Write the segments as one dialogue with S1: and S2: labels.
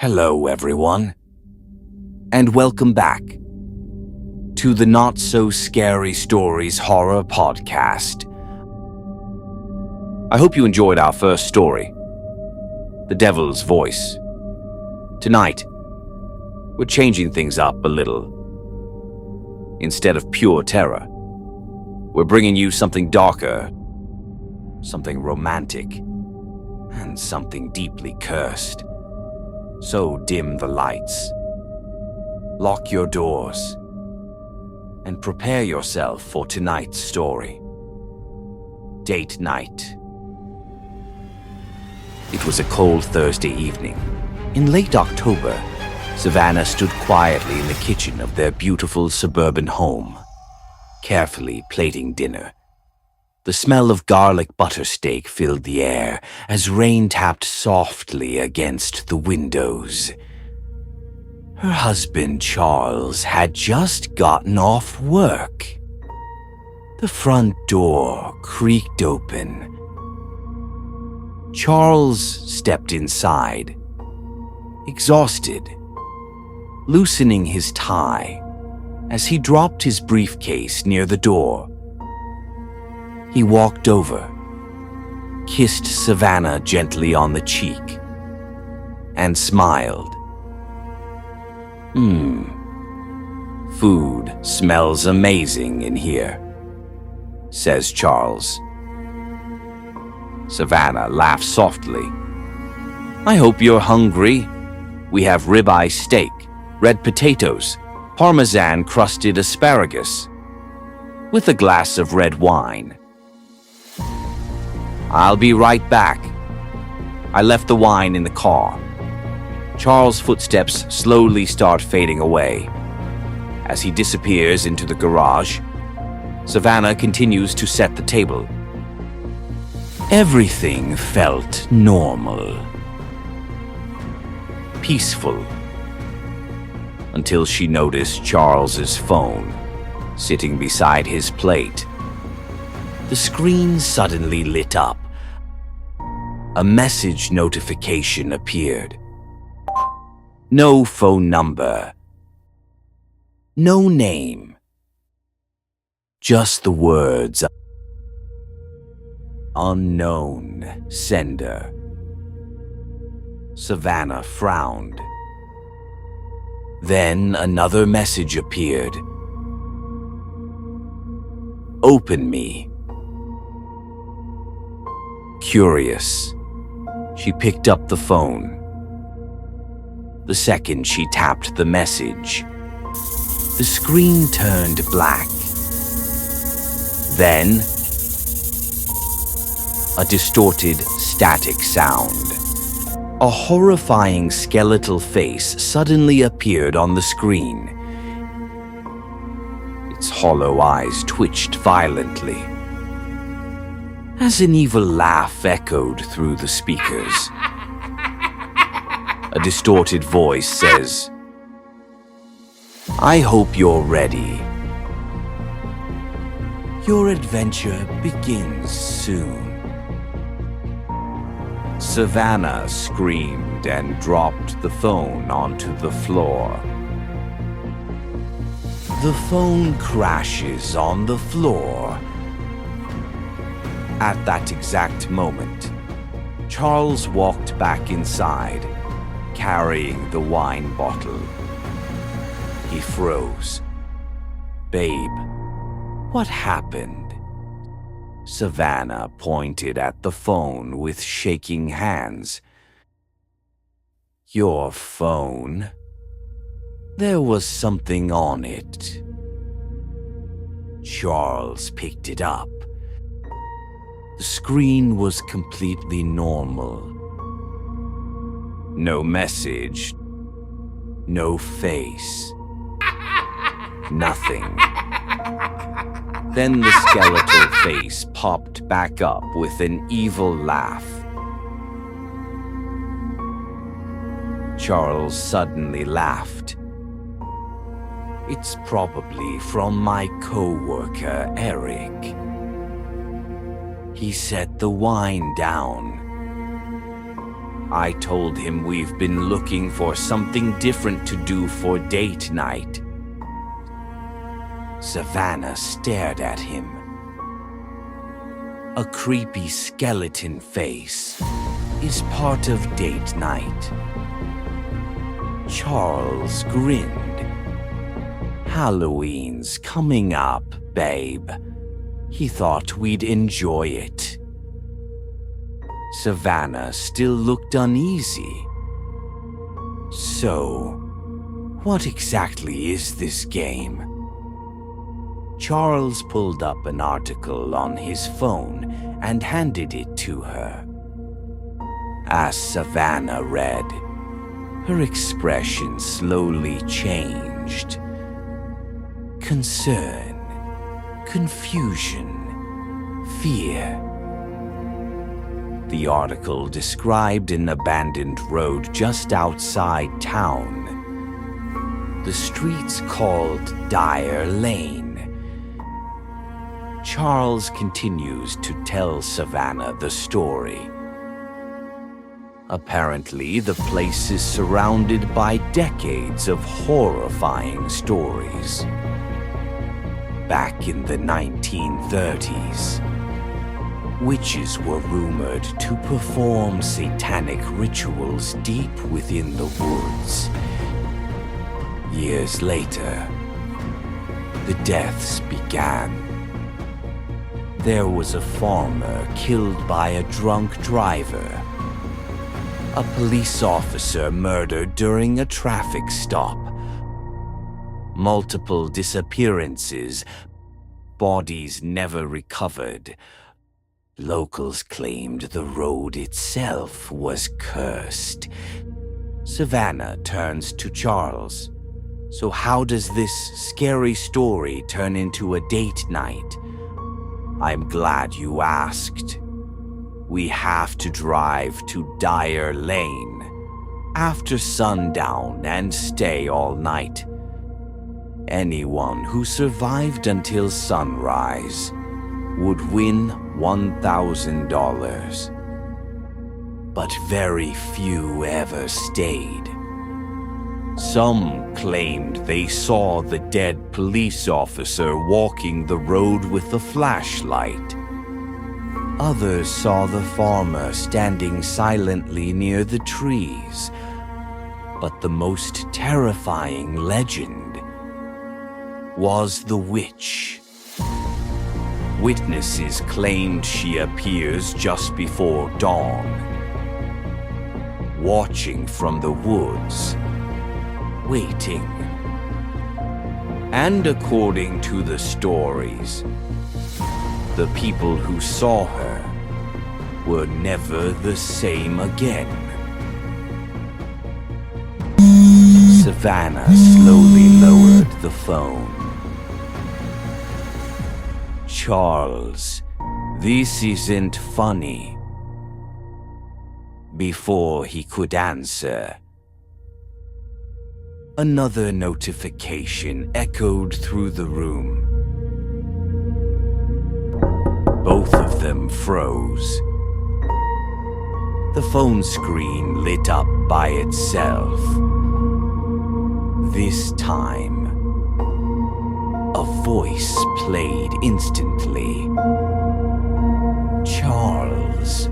S1: Hello, everyone, and welcome back to the Not So Scary Stories Horror Podcast. I hope you enjoyed our first story, The Devil's Voice. Tonight, we're changing things up a little. Instead of pure terror, we're bringing you something darker, something romantic, and something deeply cursed. So dim the lights, lock your doors, and prepare yourself for tonight's story. Date night. It was a cold Thursday evening. In late October, Savannah stood quietly in the kitchen of their beautiful suburban home, carefully plating dinner. The smell of garlic butter steak filled the air as rain tapped softly against the windows. Her husband, Charles, had just gotten off work. The front door creaked open. Charles stepped inside, exhausted, loosening his tie as he dropped his briefcase near the door. He walked over, kissed Savannah gently on the cheek, and smiled. Food smells amazing in here, says Charles. Savannah laughs softly. I hope you're hungry. We have ribeye steak, red potatoes, Parmesan-crusted asparagus, with a glass of red wine. I'll be right back. I left the wine in the car. Charles' footsteps slowly start fading away. As he disappears into the garage, Savannah continues to set the table. Everything felt normal, peaceful, until she noticed Charles's phone sitting beside his plate. The screen suddenly lit up. A message notification appeared. No phone number. No name. Just the words, unknown sender. Savannah frowned. Then another message appeared. Open me. Curious, she picked up the phone. The second she tapped the message, the screen turned black. Then, a distorted, static sound. A horrifying skeletal face suddenly appeared on the screen. Its hollow eyes twitched violently, as an evil laugh echoed through the speakers. A distorted voice says, I hope you're ready. Your adventure begins soon. Savannah screamed and dropped the phone onto the floor. The phone crashes on the floor. At that exact moment, Charles walked back inside, carrying the wine bottle. He froze. Babe, what happened? Savannah pointed at the phone with shaking hands. Your phone? There was something on it. Charles picked it up. The screen was completely normal. No message. No face. Nothing. Then the skeletal face popped back up with an evil laugh. Charles suddenly laughed. It's probably from my co-worker, Eric. He set the wine down. I told him we've been looking for something different to do for date night. Savannah stared at him. A creepy skeleton face is part of date night. Charles grinned. Halloween's coming up, babe. He thought we'd enjoy it. Savannah still looked uneasy. So, what exactly is this game? Charles pulled up an article on his phone and handed it to her. As Savannah read, her expression slowly changed. Concern, confusion, fear. The article described an abandoned road just outside town. The street's called Dyer Lane. Charles continues to tell Savannah the story. Apparently, the place is surrounded by decades of horrifying stories. Back in the 1930s, witches were rumored to perform satanic rituals deep within the woods. Years later, the deaths began. There was a farmer killed by a drunk driver. A police officer murdered during a traffic stop. Multiple disappearances, bodies never recovered. Locals claimed the road itself was cursed. Savannah turns to Charles. So how does this scary story turn into a date night? I'm glad you asked. We have to drive to Dyer Lane after sundown and stay all night. Anyone who survived until sunrise would win $1,000. But very few ever stayed. Some claimed they saw the dead police officer walking the road with a flashlight. Others saw the farmer standing silently near the trees. But the most terrifying legend was the witch. Witnesses claimed she appears just before dawn, watching from the woods, waiting. And according to the stories, the people who saw her were never the same again. Savannah slowly lowered the phone. Charles, this isn't funny. Before he could answer, another notification echoed through the room. Both of them froze. The phone screen lit up by itself. This time, a voice played instantly. Charles,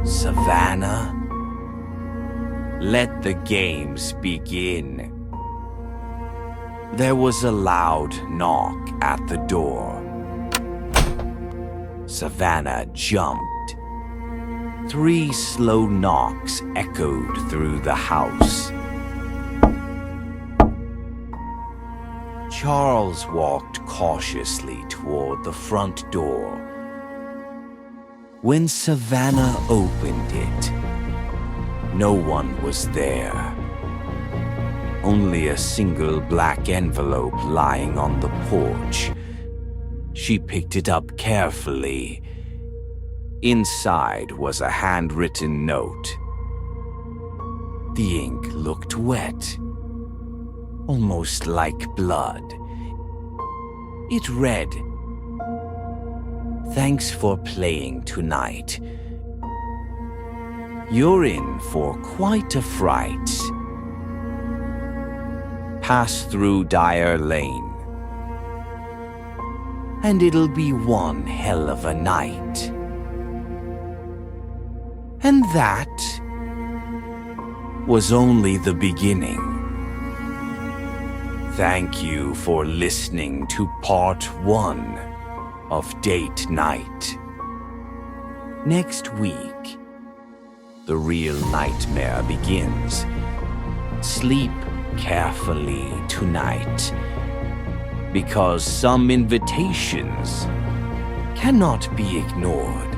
S1: Savannah, let the games begin. There was a loud knock at the door. Savannah jumped. 3 slow knocks echoed through the house. Charles walked cautiously toward the front door. When Savannah opened it, no one was there. Only a single black envelope lying on the porch. She picked it up carefully. Inside was a handwritten note. The ink looked wet, almost like blood. It read, "Thanks for playing tonight. You're in for quite a fright. Pass through Dire Lane, and it'll be one hell of a night. And that was only the beginning. Thank you for listening to part 1 of Date Night. Next week, the real nightmare begins. Sleep carefully tonight, because some invitations cannot be ignored.